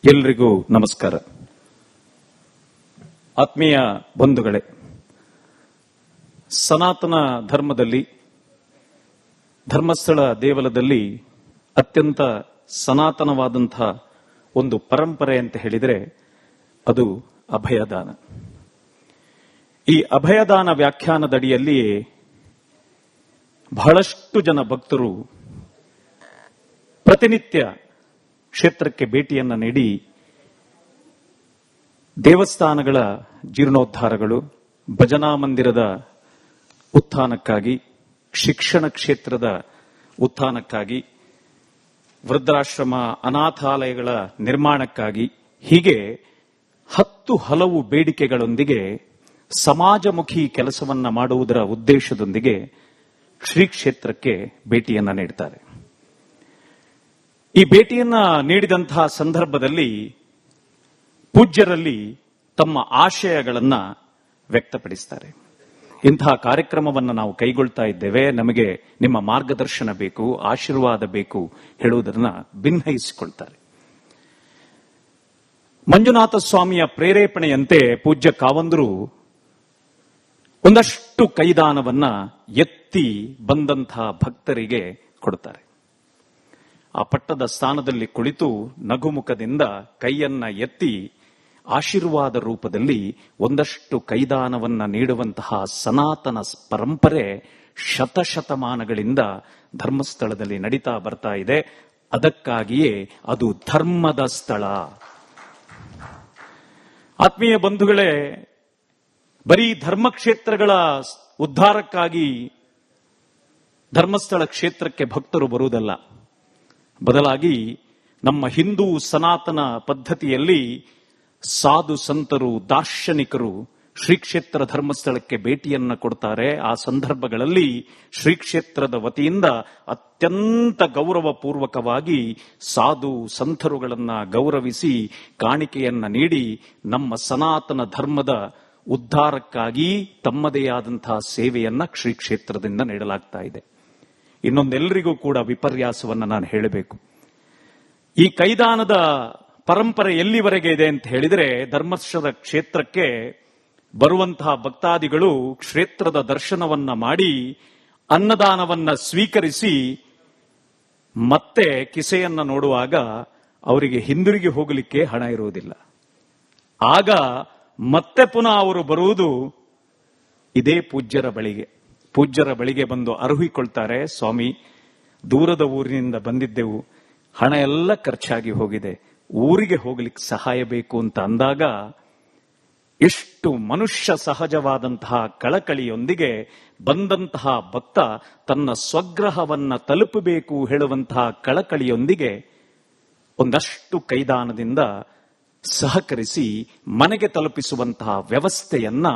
ಎಲ್ರಿಗೂ ನಮಸ್ಕಾರ. ಆತ್ಮೀಯ ಬಂಧುಗಳೇ, ಸನಾತನ ಧರ್ಮದಲ್ಲಿ ಧರ್ಮಸ್ಥಳ ದೇವಲದಲ್ಲಿ ಅತ್ಯಂತ ಸನಾತನವಾದಂತಹ ಒಂದು ಪರಂಪರೆ ಅಂತ ಹೇಳಿದರೆ ಅದು ಅಭಯದಾನ. ಈ ಅಭಯದಾನ ವ್ಯಾಖ್ಯಾನದಡಿಯಲ್ಲಿಯೇ ಬಹಳಷ್ಟು ಜನ ಭಕ್ತರು ಪ್ರತಿನಿತ್ಯ ಕ್ಷೇತ್ರಕ್ಕೆ ಭೇಟಿಯನ್ನ ನೀಡಿ ದೇವಸ್ಥಾನಗಳ ಜೀರ್ಣೋದ್ಧಾರಗಳು, ಭಜನಾ ಮಂದಿರದ ಉತ್ಥಾನಕ್ಕಾಗಿ, ಶಿಕ್ಷಣ ಕ್ಷೇತ್ರದ ಉತ್ಥಾನಕ್ಕಾಗಿ, ವೃದ್ಧಾಶ್ರಮ ಅನಾಥಾಲಯಗಳ ನಿರ್ಮಾಣಕ್ಕಾಗಿ, ಹೀಗೆ 10 ಹಲವು ಬೇಡಿಕೆಗಳೊಂದಿಗೆ ಸಮಾಜಮುಖಿ ಕೆಲಸವನ್ನ ಮಾಡುವುದರ ಉದ್ದೇಶದೊಂದಿಗೆ ಶ್ರೀ ಕ್ಷೇತ್ರಕ್ಕೆ ಭೇಟಿಯನ್ನ ನೀಡುತ್ತಾರೆ. ಈ ಭೇಟಿಯನ್ನ ನೀಡಿದಂತಹ ಸಂದರ್ಭದಲ್ಲಿ ಪೂಜ್ಯರಲ್ಲಿ ತಮ್ಮ ಆಶಯಗಳನ್ನ ವ್ಯಕ್ತಪಡಿಸುತ್ತಾರೆ. ಇಂತಹ ಕಾರ್ಯಕ್ರಮವನ್ನು ನಾವು ಕೈಗೊಳ್ತಾ ಇದ್ದೇವೆ, ನಮಗೆ ನಿಮ್ಮ ಮಾರ್ಗದರ್ಶನ ಬೇಕು, ಆಶೀರ್ವಾದ ಬೇಕು ಹೇಳುವುದನ್ನ ಭಿನ್ನಹಿಸಿಕೊಳ್ತಾರೆ. ಮಂಜುನಾಥ ಸ್ವಾಮಿಯ ಪ್ರೇರೇಪಣೆಯಂತೆ ಪೂಜ್ಯ ಕಾವಂದರು ಒಂದಷ್ಟು ಕೈದಾನವನ್ನ ಎತ್ತಿ ಬಂದಂತಹ ಭಕ್ತರಿಗೆ ಕೊಡುತ್ತಾರೆ. ಆ ಪಟ್ಟದ ಸ್ಥಾನದಲ್ಲಿ ಕುಳಿತು ನಗುಮುಖದಿಂದ ಕೈಯನ್ನ ಎತ್ತಿ ಆಶೀರ್ವಾದ ರೂಪದಲ್ಲಿ ಒಂದಷ್ಟು ಕೈದಾನವನ್ನ ನೀಡುವಂತಹ ಸನಾತನ ಪರಂಪರೆ ಶತಶತಮಾನಗಳಿಂದ ಧರ್ಮಸ್ಥಳದಲ್ಲಿ ನಡೀತಾ ಬರ್ತಾ ಇದೆ. ಅದಕ್ಕಾಗಿಯೇ ಅದು ಧರ್ಮದ ಸ್ಥಳ. ಆತ್ಮೀಯ ಬಂಧುಗಳೇ, ಬರೀ ಧರ್ಮಕ್ಷೇತ್ರಗಳ ಉದ್ಧಾರಕ್ಕಾಗಿ ಧರ್ಮಸ್ಥಳ ಕ್ಷೇತ್ರಕ್ಕೆ ಭಕ್ತರು ಬರುವುದಲ್ಲ, ಬದಲಾಗಿ ನಮ್ಮ ಹಿಂದೂ ಸನಾತನ ಪದ್ಧತಿಯಲ್ಲಿ ಸಾಧು ಸಂತರು, ದಾರ್ಶನಿಕರು ಶ್ರೀ ಕ್ಷೇತ್ರ ಧರ್ಮಸ್ಥಳಕ್ಕೆ ಭೇಟಿಯನ್ನ ಕೊಡ್ತಾರೆ. ಆ ಸಂದರ್ಭಗಳಲ್ಲಿ ಶ್ರೀ ಕ್ಷೇತ್ರದ ವತಿಯಿಂದ ಅತ್ಯಂತ ಗೌರವಪೂರ್ವಕವಾಗಿ ಸಾಧು ಸಂತರುಗಳನ್ನ ಗೌರವಿಸಿ ಕಾಣಿಕೆಯನ್ನ ನೀಡಿ ನಮ್ಮ ಸನಾತನ ಧರ್ಮದ ಉದ್ಧಾರಕ್ಕಾಗಿ ತಮ್ಮದೇ ಆದಂತಹ ಸೇವೆಯನ್ನ ಶ್ರೀ ಕ್ಷೇತ್ರದಿಂದ ನೀಡಲಾಗ್ತಾ ಇದೆ. ಇನ್ನೊಂದೆಲ್ಲರಿಗೂ ಕೂಡ ವಿಪರ್ಯಾಸವನ್ನ ನಾನು ಹೇಳಬೇಕು. ಈ ಕೈದಾನದ ಪರಂಪರೆ ಎಲ್ಲಿವರೆಗೆ ಇದೆ ಅಂತ ಹೇಳಿದರೆ, ಧರ್ಮಸ್ಥಳ ಕ್ಷೇತ್ರಕ್ಕೆ ಬರುವಂತಹ ಭಕ್ತಾದಿಗಳು ಕ್ಷೇತ್ರದ ದರ್ಶನವನ್ನ ಮಾಡಿ ಅನ್ನದಾನವನ್ನ ಸ್ವೀಕರಿಸಿ ಮತ್ತೆ ಕಿಸೆಯನ್ನ ನೋಡುವಾಗ ಅವರಿಗೆ ಹಿಂದಿರುಗಿ ಹೋಗಲಿಕ್ಕೆ ಹಣ ಇರುವುದಿಲ್ಲ. ಆಗ ಮತ್ತೆ ಪುನಃ ಅವರು ಬರುವುದು ಇದೇ ಪೂಜ್ಯರ ಬಳಿಗೆ ಬಂದು ಅರುಹಿಕೊಳ್ತಾರೆ. ಸ್ವಾಮಿ, ದೂರದ ಊರಿನಿಂದ ಬಂದಿದ್ದೆವು, ಹಣ ಎಲ್ಲ ಖರ್ಚಾಗಿ ಹೋಗಿದೆ, ಊರಿಗೆ ಹೋಗ್ಲಿಕ್ಕೆ ಸಹಾಯ ಬೇಕು ಅಂತ ಅಂದಾಗ ಎಷ್ಟು ಮನುಷ್ಯ ಸಹಜವಾದಂತಹ ಕಳಕಳಿಯೊಂದಿಗೆ ಬಂದಂತಹ ಭಕ್ತ ತನ್ನ ಸ್ವಗ್ರಹವನ್ನ ತಲುಪಬೇಕು ಹೇಳುವಂತಹ ಕಳಕಳಿಯೊಂದಿಗೆ ಒಂದಷ್ಟು ಕೈದಾನದಿಂದ ಸಹಕರಿಸಿ ಮನೆಗೆ ತಲುಪಿಸುವಂತಹ ವ್ಯವಸ್ಥೆಯನ್ನ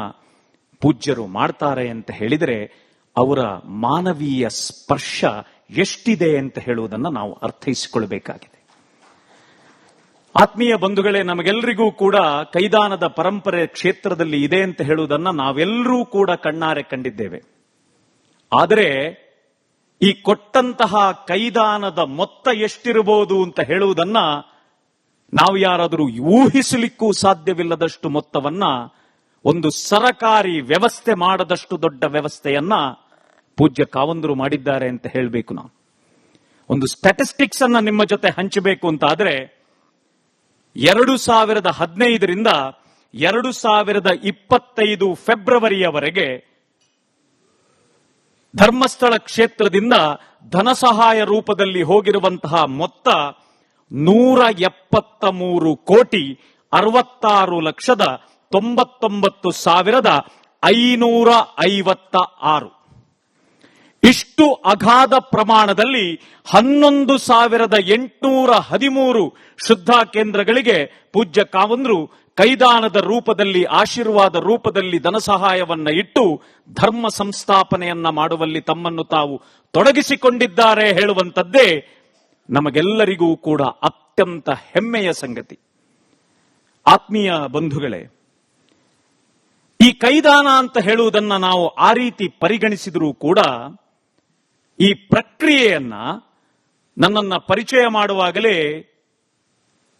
ಪೂಜ್ಯರು ಮಾಡ್ತಾರೆ ಅಂತ ಹೇಳಿದರೆ ಅವರ ಮಾನವೀಯ ಸ್ಪರ್ಶ ಎಷ್ಟಿದೆ ಅಂತ ಹೇಳುವುದನ್ನು ನಾವು ಅರ್ಥೈಸಿಕೊಳ್ಳಬೇಕಾಗಿದೆ. ಆತ್ಮೀಯ ಬಂಧುಗಳೇ, ನಮಗೆಲ್ಲರಿಗೂ ಕೂಡ ಕೈದಾನದ ಪರಂಪರೆ ಕ್ಷೇತ್ರದಲ್ಲಿ ಇದೆ ಅಂತ ಹೇಳುವುದನ್ನು ನಾವೆಲ್ಲರೂ ಕೂಡ ಕಣ್ಣಾರೆ ಕಂಡಿದ್ದೇವೆ. ಆದರೆ ಈ ಕೊಟ್ಟಂತಹ ಕೈದಾನದ ಮೊತ್ತ ಎಷ್ಟಿರಬಹುದು ಅಂತ ಹೇಳುವುದನ್ನ ನಾವು ಯಾರಾದರೂ ಊಹಿಸಲಿಕ್ಕೂ ಸಾಧ್ಯವಿಲ್ಲದಷ್ಟು ಮೊತ್ತವನ್ನ ಒಂದು ಸರಕಾರಿ ವ್ಯವಸ್ಥೆ ಮಾಡದಷ್ಟು ದೊಡ್ಡ ವ್ಯವಸ್ಥೆಯನ್ನ ಪೂಜ್ಯ ಕಾವಂದರು ಮಾಡಿದ್ದಾರೆ ಅಂತ ಹೇಳಬೇಕು. ನಾವು ಒಂದು ಸ್ಟ್ಯಾಟಿಸ್ಟಿಕ್ಸ್ ಅನ್ನ ನಿಮ್ಮ ಜೊತೆ ಹಂಚಬೇಕು ಅಂತ ಆದ್ರೆ 2015ರಿಂದ 2025 ಫೆಬ್ರವರಿಯವರೆಗೆ ಧರ್ಮಸ್ಥಳ ಕ್ಷೇತ್ರದಿಂದ ಧನ ಸಹಾಯ ರೂಪದಲ್ಲಿ ಹೋಗಿರುವಂತಹ ಮೊತ್ತ 173,99,556. ಇಷ್ಟು ಅಗಾಧ ಪ್ರಮಾಣದಲ್ಲಿ 11,813 ಶುದ್ಧ ಕೇಂದ್ರಗಳಿಗೆ ಪೂಜ್ಯ ಕಾವಂದರು ಕೈದಾನದ ರೂಪದಲ್ಲಿ, ಆಶೀರ್ವಾದ ರೂಪದಲ್ಲಿ ಧನ ಸಹಾಯವನ್ನ ಇಟ್ಟು ಧರ್ಮ ಸಂಸ್ಥಾಪನೆಯನ್ನ ಮಾಡುವಲ್ಲಿ ತಮ್ಮನ್ನು ತಾವು ತೊಡಗಿಸಿಕೊಂಡಿದ್ದಾರೆ ಹೇಳುವಂತದ್ದೇ ನಮಗೆಲ್ಲರಿಗೂ ಕೂಡ ಅತ್ಯಂತ ಹೆಮ್ಮೆಯ ಸಂಗತಿ. ಆತ್ಮೀಯ ಬಂಧುಗಳೇ, ಈ ಕೈದಾನ ಅಂತ ಹೇಳುವುದನ್ನ ನಾವು ಆ ರೀತಿ ಪರಿಗಣಿಸಿದರೂ ಕೂಡ ಈ ಪ್ರಕ್ರಿಯೆಯನ್ನ ನನ್ನನ್ನ ಪರಿಚಯ ಮಾಡುವಾಗಲೇ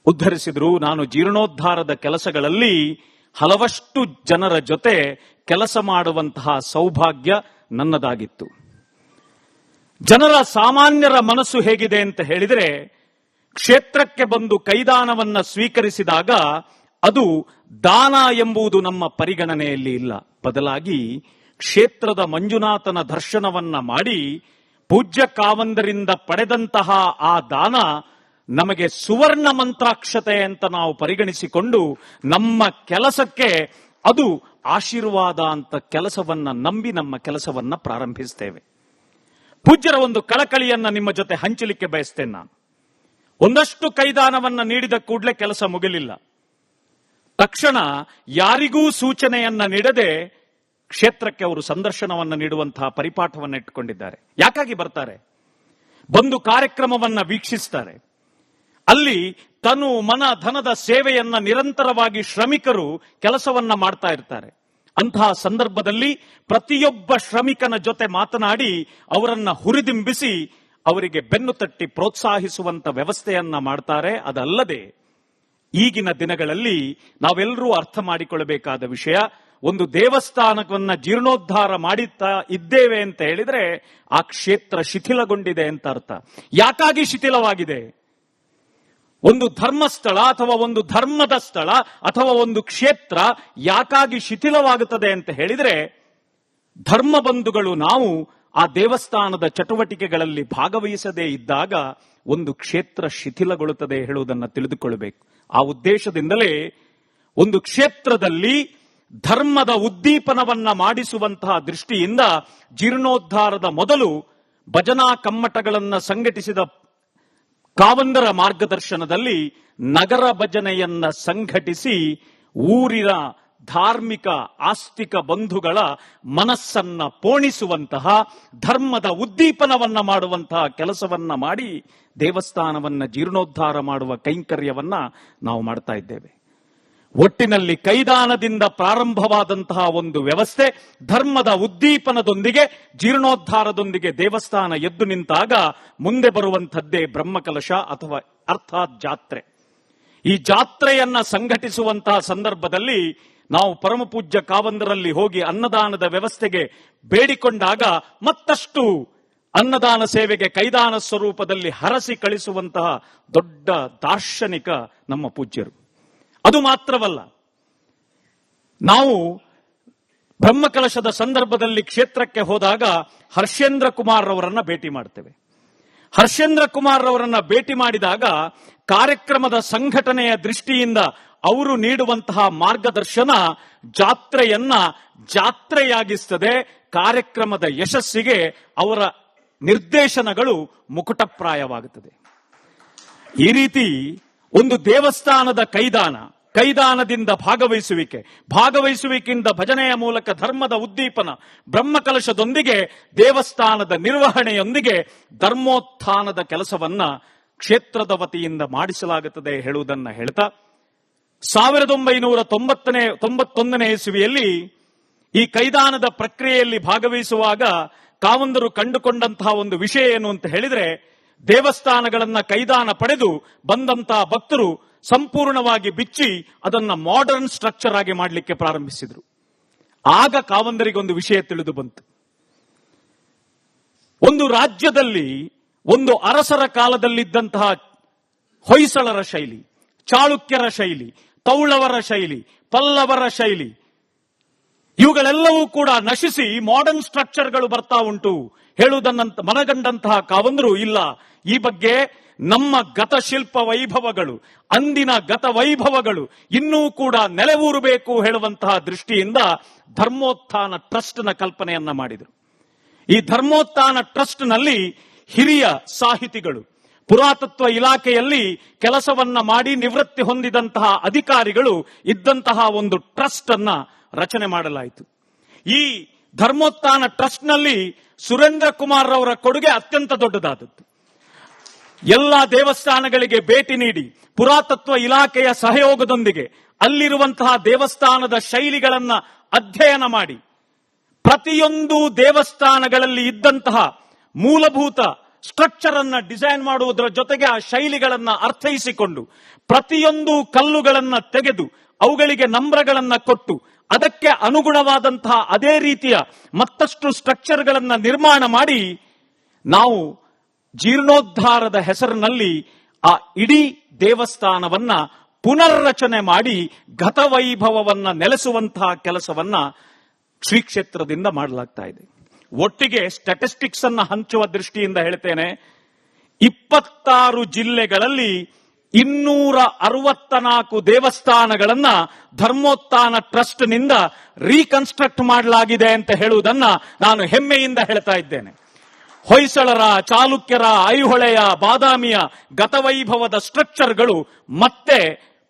ಉದ್ಧರಿಸಿದ್ರು. ನಾನು ಜೀರ್ಣೋದ್ಧಾರದ ಕೆಲಸಗಳಲ್ಲಿ ಹಲವಷ್ಟು ಜನರ ಜೊತೆ ಕೆಲಸ ಮಾಡುವಂತಹ ಸೌಭಾಗ್ಯ ನನ್ನದಾಗಿತ್ತು. ಜನರ ಸಾಮಾನ್ಯರ ಮನಸ್ಸು ಹೇಗಿದೆ ಅಂತ ಹೇಳಿದರೆ, ಕ್ಷೇತ್ರಕ್ಕೆ ಬಂದು ಕೈದಾನವನ್ನ ಸ್ವೀಕರಿಸಿದಾಗ ಅದು ದಾನ ಎಂಬುದು ನಮ್ಮ ಪರಿಗಣನೆಯಲ್ಲಿ ಇಲ್ಲ. ಬದಲಾಗಿ ಕ್ಷೇತ್ರದ ಮಂಜುನಾಥನ ದರ್ಶನವನ್ನ ಮಾಡಿ ಪೂಜ್ಯ ಕಾವಂದರಿಂದ ಪಡೆದಂತಹ ಆ ದಾನ ನಮಗೆ ಸುವರ್ಣ ಮಂತ್ರಾಕ್ಷತೆ ಅಂತ ನಾವು ಪರಿಗಣಿಸಿಕೊಂಡು ನಮ್ಮ ಕೆಲಸಕ್ಕೆ ಅದು ಆಶೀರ್ವಾದ ಅಂತ ಕೆಲಸವನ್ನ ನಂಬಿ ನಮ್ಮ ಕೆಲಸವನ್ನ ಪ್ರಾರಂಭಿಸ್ತೇವೆ. ಪೂಜ್ಯರ ಒಂದು ಕಳಕಳಿಯನ್ನ ನಿಮ್ಮ ಜೊತೆ ಹಂಚಲಿಕ್ಕೆ ಬಯಸ್ತೇನೆ ನಾನು. ಒಂದಷ್ಟು ಕೈದಾನವನ್ನ ನೀಡಿದ ಕೂಡಲೇ ಕೆಲಸ ಮುಗಿಲಿಲ್ಲ. ತಕ್ಷಣ ಯಾರಿಗೂ ಸೂಚನೆಯನ್ನ ನೀಡದೆ ಕ್ಷೇತ್ರಕ್ಕೆ ಅವರು ಸಂದರ್ಶನವನ್ನ ನೀಡುವಂತಹ ಪರಿಪಾಠವನ್ನ ಇಟ್ಟುಕೊಂಡಿದ್ದಾರೆ. ಯಾಕಾಗಿ ಬರ್ತಾರೆ? ಬಂದು ಕಾರ್ಯಕ್ರಮವನ್ನ ವೀಕ್ಷಿಸ್ತಾರೆ. ಅಲ್ಲಿ ತನು ಮನ ಧನದ ಸೇವೆಯನ್ನ ನಿರಂತರವಾಗಿ ಶ್ರಮಿಕರು ಕೆಲಸವನ್ನ ಮಾಡ್ತಾ ಇರ್ತಾರೆ. ಅಂತಹ ಸಂದರ್ಭದಲ್ಲಿ ಪ್ರತಿಯೊಬ್ಬ ಶ್ರಮಿಕನ ಜೊತೆ ಮಾತನಾಡಿ ಅವರನ್ನ ಹುರಿದಿಂಬಿಸಿ ಅವರಿಗೆ ಬೆನ್ನು ತಟ್ಟಿ ಪ್ರೋತ್ಸಾಹಿಸುವಂತ ವ್ಯವಸ್ಥೆಯನ್ನ ಮಾಡ್ತಾರೆ. ಅದಲ್ಲದೆ ಈಗಿನ ದಿನಗಳಲ್ಲಿ ನಾವೆಲ್ಲರೂ ಅರ್ಥ ಮಾಡಿಕೊಳ್ಳಬೇಕಾದ ವಿಷಯ, ಒಂದು ದೇವಸ್ಥಾನವನ್ನ ಜೀರ್ಣೋದ್ಧಾರ ಮಾಡುತ್ತಾ ಇದ್ದೇವೆ ಅಂತ ಹೇಳಿದ್ರೆ ಆ ಕ್ಷೇತ್ರ ಶಿಥಿಲಗೊಂಡಿದೆ ಅಂತ ಅರ್ಥ. ಯಾಕಾಗಿ ಶಿಥಿಲವಾಗಿದೆ? ಒಂದು ಧರ್ಮಸ್ಥಳ ಅಥವಾ ಒಂದು ಧರ್ಮದ ಸ್ಥಳ ಅಥವಾ ಒಂದು ಕ್ಷೇತ್ರ ಯಾಕಾಗಿ ಶಿಥಿಲವಾಗುತ್ತದೆ ಅಂತ ಹೇಳಿದ್ರೆ, ಧರ್ಮ ಬಂಧುಗಳು ನಾವು ಆ ದೇವಸ್ಥಾನದ ಚಟುವಟಿಕೆಗಳಲ್ಲಿ ಭಾಗವಹಿಸದೇ ಇದ್ದಾಗ ಒಂದು ಕ್ಷೇತ್ರ ಶಿಥಿಲಗೊಳ್ಳುತ್ತದೆ ಹೇಳುವುದನ್ನು ತಿಳಿದುಕೊಳ್ಳಬೇಕು. ಆ ಉದ್ದೇಶದಿಂದಲೇ ಒಂದು ಕ್ಷೇತ್ರದಲ್ಲಿ ಧರ್ಮದ ಉದ್ದೀಪನವನ್ನ ಮಾಡಿಸುವಂತಹ ದೃಷ್ಟಿಯಿಂದ ಜೀರ್ಣೋದ್ಧಾರದ ಮೊದಲು ಭಜನಾ ಕಮ್ಮಟಗಳನ್ನ ಸಂಘಟಿಸಿದ ಕಾವಂದರ ಮಾರ್ಗದರ್ಶನದಲ್ಲಿ ನಗರ ಭಜನೆಯನ್ನ ಸಂಘಟಿಸಿ ಊರಿನ ಧಾರ್ಮಿಕ ಆಸ್ತಿಕ ಬಂಧುಗಳ ಮನಸ್ಸನ್ನ ಪೋಣಿಸುವಂತಹ ಧರ್ಮದ ಉದ್ದೀಪನವನ್ನ ಮಾಡುವಂತಹ ಕೆಲಸವನ್ನ ಮಾಡಿ ದೇವಸ್ಥಾನವನ್ನ ಜೀರ್ಣೋದ್ಧಾರ ಮಾಡುವ ಕೈಂಕರ್ಯವನ್ನ ನಾವು ಮಾಡ್ತಾ ಇದ್ದೇವೆ. ಒಟ್ಟಿನಲ್ಲಿ ಕೈದಾನದಿಂದ ಪ್ರಾರಂಭವಾದಂತಹ ಒಂದು ವ್ಯವಸ್ಥೆ ಧರ್ಮದ ಉದ್ದೀಪನದೊಂದಿಗೆ ಜೀರ್ಣೋದ್ಧಾರದೊಂದಿಗೆ ದೇವಸ್ಥಾನ ಎದ್ದು ನಿಂತಾಗ ಮುಂದೆ ಬರುವಂಥದ್ದೇ ಬ್ರಹ್ಮಕಲಶ ಅಥವಾ ಅರ್ಥಾತ್ ಜಾತ್ರೆ. ಈ ಜಾತ್ರೆಯನ್ನ ಸಂಘಟಿಸುವಂತಹ ಸಂದರ್ಭದಲ್ಲಿ ನಾವು ಪರಮಪೂಜ್ಯ ಕಾವಂದರಲ್ಲಿ ಹೋಗಿ ಅನ್ನದಾನದ ವ್ಯವಸ್ಥೆಗೆ ಬೇಡಿಕೊಂಡಾಗ ಮತ್ತಷ್ಟು ಅನ್ನದಾನ ಸೇವೆಗೆ ಕೈದಾನ ಸ್ವರೂಪದಲ್ಲಿ ಹರಸಿ ಕಳಿಸುವಂತಹ ದೊಡ್ಡ ದಾರ್ಶನಿಕ ನಮ್ಮ ಪೂಜ್ಯರು. ಅದು ಮಾತ್ರವಲ್ಲ, ನಾವು ಬ್ರಹ್ಮಕಲಶದ ಸಂದರ್ಭದಲ್ಲಿ ಕ್ಷೇತ್ರಕ್ಕೆ ಹೋದಾಗ ಹರ್ಷೇಂದ್ರ ಕುಮಾರ್ ಅವರನ್ನ ಭೇಟಿ ಮಾಡ್ತೇವೆ. ಹರ್ಷೇಂದ್ರ ಕುಮಾರ್ ಅವರನ್ನ ಭೇಟಿ ಮಾಡಿದಾಗ ಕಾರ್ಯಕ್ರಮದ ಸಂಘಟನೆಯ ದೃಷ್ಟಿಯಿಂದ ಅವರು ನೀಡುವಂತಹ ಮಾರ್ಗದರ್ಶನ ಜಾತ್ರೆಯನ್ನ ಜಾತ್ರೆಯಾಗಿಸ್ತದೆ. ಕಾರ್ಯಕ್ರಮದ ಯಶಸ್ಸಿಗೆ ಅವರ ನಿರ್ದೇಶನಗಳು ಮುಕುಟಪ್ರಾಯವಾಗುತ್ತದೆ. ಈ ರೀತಿ ಒಂದು ದೇವಸ್ಥಾನದ ಕೈದಾನದಿಂದ ಭಾಗವಹಿಸುವಿಕೆಯಿಂದ ಭಜನೆಯ ಮೂಲಕ ಧರ್ಮದ ಉದ್ದೀಪನ, ಬ್ರಹ್ಮಕಲಶದೊಂದಿಗೆ ದೇವಸ್ಥಾನದ ನಿರ್ವಹಣೆಯೊಂದಿಗೆ ಧರ್ಮೋತ್ಥಾನದ ಕೆಲಸವನ್ನ ಕ್ಷೇತ್ರದ ವತಿಯಿಂದ ಮಾಡಿಸಲಾಗುತ್ತದೆ ಹೇಳುವುದನ್ನ ಹೇಳ್ತಾ 1991 ಇಸವಿಯಲ್ಲಿ ಈ ಕೈದಾನದ ಪ್ರಕ್ರಿಯೆಯಲ್ಲಿ ಭಾಗವಹಿಸುವಾಗ ಕಾವಂದರು ಕಂಡುಕೊಂಡಂತಹ ಒಂದು ವಿಷಯ ಏನು ಅಂತ ಹೇಳಿದ್ರೆ, ದೇವಸ್ಥಾನಗಳನ್ನ ಕೈದಾನ ಪಡೆದು ಬಂದಂತಹ ಭಕ್ತರು ಸಂಪೂರ್ಣವಾಗಿ ಬಿಚ್ಚಿ ಅದನ್ನ ಮಾಡರ್ನ್ ಸ್ಟ್ರಕ್ಚರ್ ಆಗಿ ಮಾಡಲಿಕ್ಕೆ ಪ್ರಾರಂಭಿಸಿದ್ರು. ಆಗ ಕಾವಂದರಿಗೊಂದು ವಿಷಯ ತಿಳಿದು ಬಂತು. ಒಂದು ರಾಜ್ಯದಲ್ಲಿ ಒಂದು ಅರಸರ ಕಾಲದಲ್ಲಿದ್ದಂತಹ ಹೊಯ್ಸಳರ ಶೈಲಿ, ಚಾಳುಕ್ಯರ ಶೈಲಿ, ತೌಳವರ ಶೈಲಿ, ಪಲ್ಲವರ ಶೈಲಿ ಇವುಗಳೆಲ್ಲವೂ ಕೂಡ ನಶಿಸಿ ಮಾಡರ್ನ್ ಸ್ಟ್ರಕ್ಚರ್ಗಳು ಬರ್ತಾ ಉಂಟು ಹೇಳುವುದನ್ನ ಮನಗಂಡಂತಹ ಕಾವಂದರು, ಇಲ್ಲ, ಈ ಬಗ್ಗೆ ನಮ್ಮ ಗತಶಿಲ್ಪ ವೈಭವಗಳು, ಅಂದಿನ ಗತ ವೈಭವಗಳು ಇನ್ನೂ ಕೂಡ ನೆಲೆಯೂರಬೇಕು ಹೇಳುವಂತಹ ದೃಷ್ಟಿಯಿಂದ ಧರ್ಮೋತ್ಥಾನ ಟ್ರಸ್ಟ್ನ ಕಲ್ಪನೆಯನ್ನ ಮಾಡಿದರು. ಈ ಧರ್ಮೋತ್ಥಾನ ಟ್ರಸ್ಟ್ನಲ್ಲಿ ಹಿರಿಯ ಸಾಹಿತಿಗಳು, ಪುರಾತತ್ವ ಇಲಾಖೆಯಲ್ಲಿ ಕೆಲಸವನ್ನ ಮಾಡಿ ನಿವೃತ್ತಿ ಹೊಂದಿದಂತಹ ಅಧಿಕಾರಿಗಳು ಇದ್ದಂತಹ ಒಂದು ಟ್ರಸ್ಟ್ ಅನ್ನ ರಚನೆ ಮಾಡಲಾಯಿತು. ಈ ಧರ್ಮೋತ್ಥಾನ ಟ್ರಸ್ಟ್ನಲ್ಲಿ ಸುರೇಂದ್ರ ಕುಮಾರ್ ಅವರ ಕೊಡುಗೆ ಅತ್ಯಂತ ದೊಡ್ಡದಾದದ್ದು. ಎಲ್ಲ ದೇವಸ್ಥಾನಗಳಿಗೆ ಭೇಟಿ ನೀಡಿ ಪುರಾತತ್ವ ಇಲಾಖೆಯ ಸಹಯೋಗದೊಂದಿಗೆ ಅಲ್ಲಿರುವಂತಹ ದೇವಸ್ಥಾನದ ಶೈಲಿಗಳನ್ನ ಅಧ್ಯಯನ ಮಾಡಿ ಪ್ರತಿಯೊಂದು ದೇವಸ್ಥಾನಗಳಲ್ಲಿ ಇದ್ದಂತಹ ಮೂಲಭೂತ ಸ್ಟ್ರಕ್ಚರ್ ಅನ್ನ ಡಿಸೈನ್ ಮಾಡುವುದರ ಜೊತೆಗೆ ಆ ಶೈಲಿಗಳನ್ನ ಅರ್ಥೈಸಿಕೊಂಡು ಪ್ರತಿಯೊಂದು ಕಲ್ಲುಗಳನ್ನ ತೆಗೆದು ಅವುಗಳಿಗೆ ನಂಬರಗಳನ್ನ ಕೊಟ್ಟು ಅದಕ್ಕೆ ಅನುಗುಣವಾದಂತಹ ಅದೇ ರೀತಿಯ ಮತ್ತಷ್ಟು ಸ್ಟ್ರಕ್ಚರ್ಗಳನ್ನ ನಿರ್ಮಾಣ ಮಾಡಿ ನಾವು ಜೀರ್ಣೋದ್ಧಾರದ ಹೆಸರಿನಲ್ಲಿ ಆ ಇಡೀ ದೇವಸ್ಥಾನವನ್ನ ಪುನರ್ರಚನೆ ಮಾಡಿ ಗತವೈಭವವನ್ನ ನೆಲೆಸುವಂತಹ ಕೆಲಸವನ್ನ ಶ್ರೀ ಕ್ಷೇತ್ರದಿಂದ ಮಾಡಲಾಗ್ತಾ ಇದೆ. ಒಟ್ಟಿಗೆ ಸ್ಟ್ಯಾಟಿಸ್ಟಿಕ್ಸ್ ಅನ್ನ ಹಂಚುವ ದೃಷ್ಟಿಯಿಂದ ಹೇಳ್ತೇನೆ, 26 ಜಿಲ್ಲೆಗಳಲ್ಲಿ 264 ದೇವಸ್ಥಾನಗಳನ್ನ ಧರ್ಮೋತ್ಥಾನ ಟ್ರಸ್ಟ್ ನಿಂದ ರೀಕನ್ಸ್ಟ್ರಕ್ಟ್ ಮಾಡಲಾಗಿದೆ ಅಂತ ಹೇಳುವುದನ್ನ ನಾನು ಹೆಮ್ಮೆಯಿಂದ ಹೇಳ್ತಾ ಇದ್ದೇನೆ. ಹೊಯ್ಸಳರ, ಚಾಲುಕ್ಯರ, ಐಹೊಳೆಯ, ಬಾದಾಮಿಯ ಗತವೈಭವದ ಸ್ಟ್ರಕ್ಚರ್ಗಳು ಮತ್ತೆ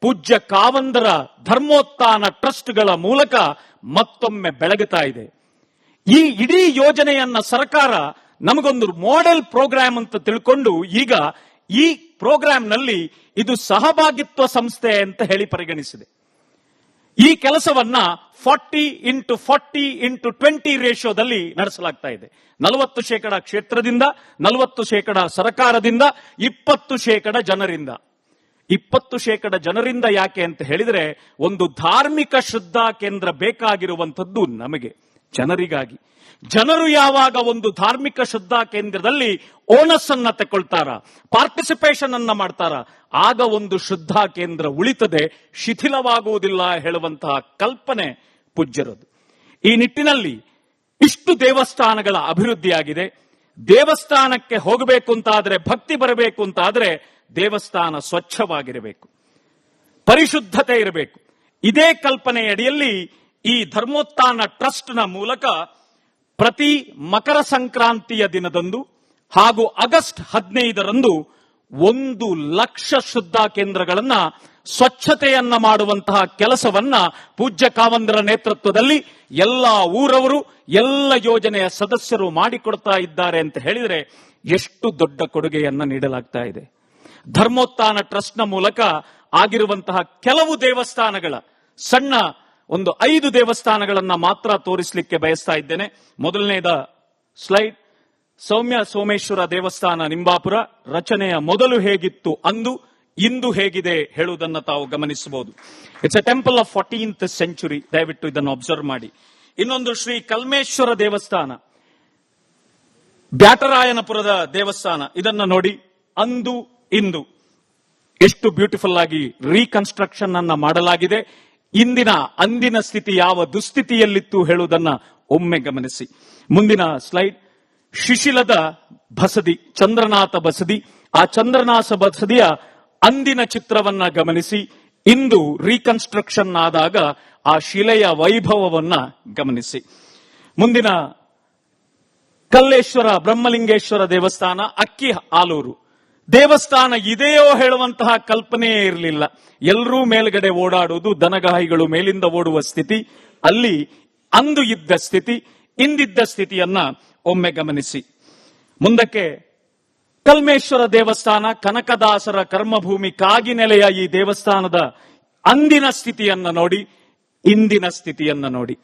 ಪೂಜ್ಯ ಕಾವಂದರ ಧರ್ಮೋತ್ಥಾನ ಟ್ರಸ್ಟ್ಗಳ ಮೂಲಕ ಮತ್ತೊಮ್ಮೆ ಬೆಳಗುತ್ತಾ ಇದೆ. ಈ ಇಡೀ ಯೋಜನೆಯನ್ನ ಸರ್ಕಾರ ನಮಗೊಂದು ಮಾಡೆಲ್ ಪ್ರೋಗ್ರಾಮ್ ಅಂತ ತಿಳ್ಕೊಂಡು ಈಗ ಈ ಪ್ರೋಗ್ರಾಂನಲ್ಲಿ ಇದು ಸಹಭಾಗಿತ್ವ ಸಂಸ್ಥೆ ಅಂತ ಹೇಳಿ ಪರಿಗಣಿಸಿದೆ. ಈ ಕೆಲಸವನ್ನ 40x40x20 ರೇಷಿಯೋದಲ್ಲಿ ನಡೆಸಲಾಗ್ತಾ ಇದೆ. 40% ಕ್ಷೇತ್ರದಿಂದ, 40% ಸರ್ಕಾರದಿಂದ, 20% ಜನರಿಂದ. 20% ಜನರಿಂದ ಯಾಕೆ ಅಂತ ಹೇಳಿದ್ರೆ, ಒಂದು ಧಾರ್ಮಿಕ ಶ್ರದ್ಧಾ ಕೇಂದ್ರ ಬೇಕಾಗಿರುವಂತದ್ದು ನಮಗೆ, ಜನರಿಗಾಗಿ. ಜನರು ಯಾವಾಗ ಒಂದು ಧಾರ್ಮಿಕ ಶ್ರದ್ಧಾ ಕೇಂದ್ರದಲ್ಲಿ ಓನಸ್ ಅನ್ನ ತಗೊಳ್ತಾರ, ಪಾರ್ಟಿಸಿಪೇಷನ್ ಅನ್ನ ಮಾಡ್ತಾರ, ಆಗ ಒಂದು ಶ್ರದ್ಧಾ ಕೇಂದ್ರ ಉಳಿತದೆ, ಶಿಥಿಲವಾಗುವುದಿಲ್ಲ ಹೇಳುವಂತಹ ಕಲ್ಪನೆ ಪೂಜ್ಯರದು. ಈ ನಿಟ್ಟಿನಲ್ಲಿ ಇಷ್ಟು ದೇವಸ್ಥಾನಗಳ ಅಭಿವೃದ್ಧಿಯಾಗಿದೆ. ದೇವಸ್ಥಾನಕ್ಕೆ ಹೋಗಬೇಕು ಅಂತಾದ್ರೆ, ಭಕ್ತಿ ಬರಬೇಕು ಅಂತಾದ್ರೆ ದೇವಸ್ಥಾನ ಸ್ವಚ್ಛವಾಗಿರಬೇಕು, ಪರಿಶುದ್ಧತೆ ಇರಬೇಕು. ಇದೇ ಕಲ್ಪನೆಯಡಿಯಲ್ಲಿ ಈ ಧರ್ಮೋತ್ಥಾನ ಟ್ರಸ್ಟ್ನ ಮೂಲಕ ಪ್ರತಿ ಮಕರ ಸಂಕ್ರಾಂತಿಯ ದಿನದಂದು ಹಾಗೂ ಆಗಸ್ಟ್ 15ರಂದು 1,00,000 ಶ್ರದ್ಧಾ ಕೇಂದ್ರಗಳನ್ನ ಸ್ವಚ್ಛತೆಯನ್ನ ಮಾಡುವಂತಹ ಕೆಲಸವನ್ನ ಪೂಜ್ಯ ಕಾವಂದರ ನೇತೃತ್ವದಲ್ಲಿ ಎಲ್ಲ ಊರವರು, ಎಲ್ಲ ಯೋಜನೆಯ ಸದಸ್ಯರು ಮಾಡಿಕೊಡ್ತಾ ಇದ್ದಾರೆ ಅಂತ ಹೇಳಿದ್ರೆ ಎಷ್ಟು ದೊಡ್ಡ ಕೊಡುಗೆಯನ್ನ ನೀಡಲಾಗ್ತಾ ಇದೆ. ಧರ್ಮೋತ್ಥಾನ ಟ್ರಸ್ಟ್ನ ಮೂಲಕ ಆಗಿರುವಂತಹ ಕೆಲವು ದೇವಸ್ಥಾನಗಳ ಸಣ್ಣ ಒಂದು 5 ದೇವಸ್ಥಾನಗಳನ್ನ ಮಾತ್ರ ತೋರಿಸಲಿಕ್ಕೆ ಬಯಸ್ತಾ ಇದ್ದೇನೆ. ಮೊದಲನೇದ ಸ್ಲೈಡ್, ಸೌಮ್ಯ ಸೋಮೇಶ್ವರ ದೇವಸ್ಥಾನ ನಿಂಬಾಪುರ. ರಚನೆಯ ಮೊದಲು ಹೇಗಿತ್ತು ಅಂದು, ಇಂದು ಹೇಗಿದೆ ಹೇಳುವುದನ್ನು ತಾವು ಗಮನಿಸಬಹುದು. It's A temple of 14th century. ದಯವಿಟ್ಟು ಇದನ್ನು ಅಬ್ಸರ್ವ್ ಮಾಡಿ. ಇನ್ನೊಂದು ಶ್ರೀ ಕಲ್ಮೇಶ್ವರ ದೇವಸ್ಥಾನ, ಬ್ಯಾಟರಾಯನಪುರದ ದೇವಸ್ಥಾನ. ಇದನ್ನ ನೋಡಿ, ಅಂದು ಇಂದು ಎಷ್ಟು ಬ್ಯೂಟಿಫುಲ್ ಆಗಿ ರೀಕನ್ಸ್ಟ್ರಕ್ಷನ್ ಅನ್ನ ಮಾಡಲಾಗಿದೆ. ಇಂದಿನ ಅಂದಿನ ಸ್ಥಿತಿ ಯಾವ ದುಸ್ಥಿತಿಯಲ್ಲಿತ್ತು ಹೇಳುವುದನ್ನ ಒಮ್ಮೆ ಗಮನಿಸಿ. ಮುಂದಿನ ಸ್ಲೈಡ್, ಶಿಶಿಲದ ಬಸದಿ, ಚಂದ್ರನಾಥ ಬಸದಿ. ಆ ಚಂದ್ರನಾಥ ಬಸದಿಯ ಅಂದಿನ ಚಿತ್ರವನ್ನ ಗಮನಿಸಿ, ಇಂದು ರೀಕನ್ಸ್ಟ್ರಕ್ಷನ್ ಆದಾಗ ಆ ಶಿಲೆಯ ವೈಭವವನ್ನ ಗಮನಿಸಿ. ಮುಂದಿನ ಕಲ್ಲೇಶ್ವರ ಬ್ರಹ್ಮಲಿಂಗೇಶ್ವರ ದೇವಸ್ಥಾನ, ಅಕ್ಕಿ ಆಲೂರು. ದೇವಸ್ಥಾನ ಇದೆಯೋ ಹೇಳುವಂತಹ ಕಲ್ಪನೆಯೇ ಇರಲಿಲ್ಲ. ಎಲ್ಲರೂ ಮೇಲ್ಗಡೆ ಓಡಾಡುವುದು, ದನಗಾಹಿಗಳು ಮೇಲಿಂದ ಓಡುವ ಸ್ಥಿತಿ. ಅಲ್ಲಿ ಅಂದು ಇದ್ದ ಸ್ಥಿತಿ, ಇಂದಿದ್ದ ಸ್ಥಿತಿಯನ್ನ ಒಮ್ಮೆ ಗಮನಿಸಿ. ಮುಂದಕ್ಕೆ ಕಲ್ಮೇಶ್ವರ ದೇವಸ್ಥಾನ, ಕನಕದಾಸರ ಕರ್ಮಭೂಮಿ ಕಾಗಿನೆಲೆಯ ಈ ದೇವಸ್ಥಾನದ ಅಂದಿನ ಸ್ಥಿತಿಯನ್ನ ನೋಡಿ, ಇಂದಿನ ಸ್ಥಿತಿಯನ್ನ ನೋಡಿ.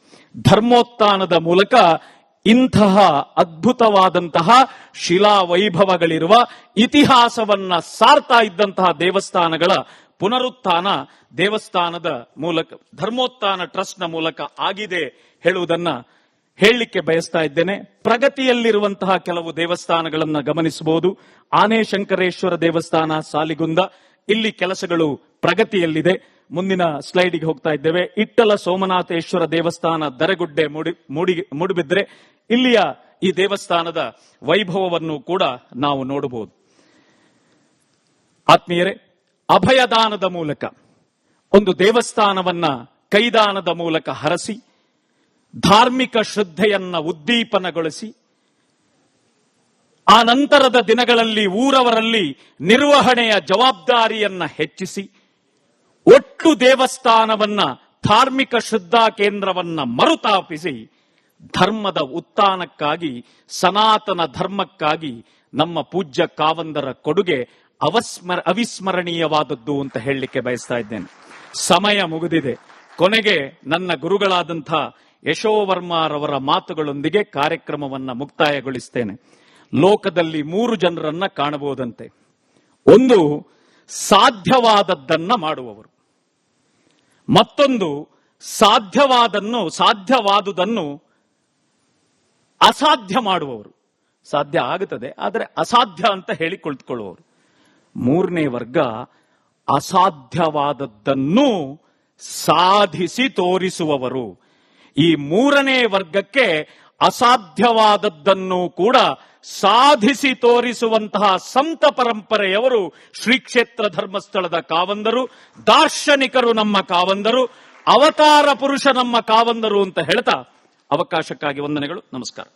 ಧರ್ಮೋತ್ಥಾನದ ಮೂಲಕ ಇಂತಹ ಅದ್ಭುತವಾದಂತಹ ಶಿಲಾ ವೈಭವಗಳಿರುವ ಇತಿಹಾಸವನ್ನ ಸಾರ್ತಾ ಇದ್ದಂತಹ ದೇವಸ್ಥಾನಗಳ ಪುನರುತ್ಥಾನ ದೇವಸ್ಥಾನದ ಮೂಲಕ, ಧರ್ಮೋತ್ಥಾನ ಟ್ರಸ್ಟ್ನ ಮೂಲಕ ಆಗಿದೆ ಹೇಳುವುದನ್ನ ಹೇಳಲಿಕ್ಕೆ ಬಯಸ್ತಾ ಇದ್ದೇನೆ. ಪ್ರಗತಿಯಲ್ಲಿರುವಂತಹ ಕೆಲವು ದೇವಸ್ಥಾನಗಳನ್ನ ಗಮನಿಸಬಹುದು. ಆನೇಶಂಕರೇಶ್ವರ ದೇವಸ್ಥಾನ ಸಾಲಿಗುಂದ, ಇಲ್ಲಿ ಕೆಲಸಗಳು ಪ್ರಗತಿಯಲ್ಲಿದೆ. ಮುಂದಿನ ಸ್ಲೈಡ್ಗೆ ಹೋಗ್ತಾ ಇದ್ದೇವೆ. ಇಟ್ಟಲ ಸೋಮನಾಥೇಶ್ವರ ದೇವಸ್ಥಾನ ದರೆಗುಡ್ಡೆ ಮೂಡುಬಿದ್ರೆ, ಇಲ್ಲಿಯ ಈ ದೇವಸ್ಥಾನದ ವೈಭವವನ್ನು ಕೂಡ ನಾವು ನೋಡಬಹುದು. ಆತ್ಮೀಯರೇ, ಅಭಯದಾನದ ಮೂಲಕ ಒಂದು ದೇವಸ್ಥಾನವನ್ನ ಕೈದಾನದ ಮೂಲಕ ಹರಸಿ, ಧಾರ್ಮಿಕ ಶ್ರದ್ಧೆಯನ್ನ ಉದ್ದೀಪನಗೊಳಿಸಿ, ಆ ನಂತರದ ದಿನಗಳಲ್ಲಿ ಊರವರಲ್ಲಿ ನಿರ್ವಹಣೆಯ ಜವಾಬ್ದಾರಿಯನ್ನ ಹೆಚ್ಚಿಸಿ, ಒಟ್ಟು ದೇವಸ್ಥಾನವನ್ನ ಧಾರ್ಮಿಕ ಶ್ರದ್ಧಾ ಕೇಂದ್ರವನ್ನ ಮರುತಾಪಿಸಿ, ಧರ್ಮದ ಉತ್ಥಾನಕ್ಕಾಗಿ, ಸನಾತನ ಧರ್ಮಕ್ಕಾಗಿ ನಮ್ಮ ಪೂಜ್ಯ ಕಾವಂದರ ಕೊಡುಗೆ ಅವಿಸ್ಮರಣೀಯವಾದದ್ದು ಅಂತ ಹೇಳಲಿಕ್ಕೆ ಬಯಸ್ತಾ ಇದ್ದೇನೆ. ಸಮಯ ಮುಗಿದಿದೆ. ಕೊನೆಗೆ ನನ್ನ ಗುರುಗಳಾದಂಥ ಯಶೋವರ್ಮಾರವರ ಮಾತುಗಳೊಂದಿಗೆ ಕಾರ್ಯಕ್ರಮವನ್ನ ಮುಕ್ತಾಯಗೊಳಿಸ್ತೇನೆ. ಲೋಕದಲ್ಲಿ 3 ಜನರನ್ನ ಕಾಣಬಹುದಂತೆ. ಒಂದು ಸಾಧ್ಯವಾದದ್ದನ್ನ ಮಾಡುವವರು, ಮತ್ತೊಂದು ಸಾಧ್ಯವಾದುದನ್ನು ಅಸಾಧ್ಯ ಮಾಡುವವರು. ಸಾಧ್ಯ ಆಗುತ್ತದೆ ಆದರೆ ಅಸಾಧ್ಯ ಅಂತ ಹೇಳಿ ಕುಳಿತುಕೊಳ್ಳುವವರು. 3ನೇ ವರ್ಗ ಅಸಾಧ್ಯವಾದದ್ದನ್ನು ಸಾಧಿಸಿ ತೋರಿಸುವವರು. ಈ 3ನೇ ವರ್ಗಕ್ಕೆ ಅಸಾಧ್ಯವಾದದ್ದನ್ನು ಕೂಡ ಸಾಧಿಸಿ ತೋರಿಸುವಂತಹ ಸಂತ ಪರಂಪರೆಯವರು ಶ್ರೀ ಕ್ಷೇತ್ರ ಧರ್ಮಸ್ಥಳದ ಕಾವಂದರು, ದಾರ್ಶನಿಕರು ನಮ್ಮ ಕಾವಂದರು, ಅವತಾರ ಪುರುಷ ನಮ್ಮ ಕಾವಂದರು ಅಂತ ಹೇಳ್ತಾ ಅವಕಾಶಕ್ಕಾಗಿ ವಂದನೆಗಳು. ನಮಸ್ಕಾರ.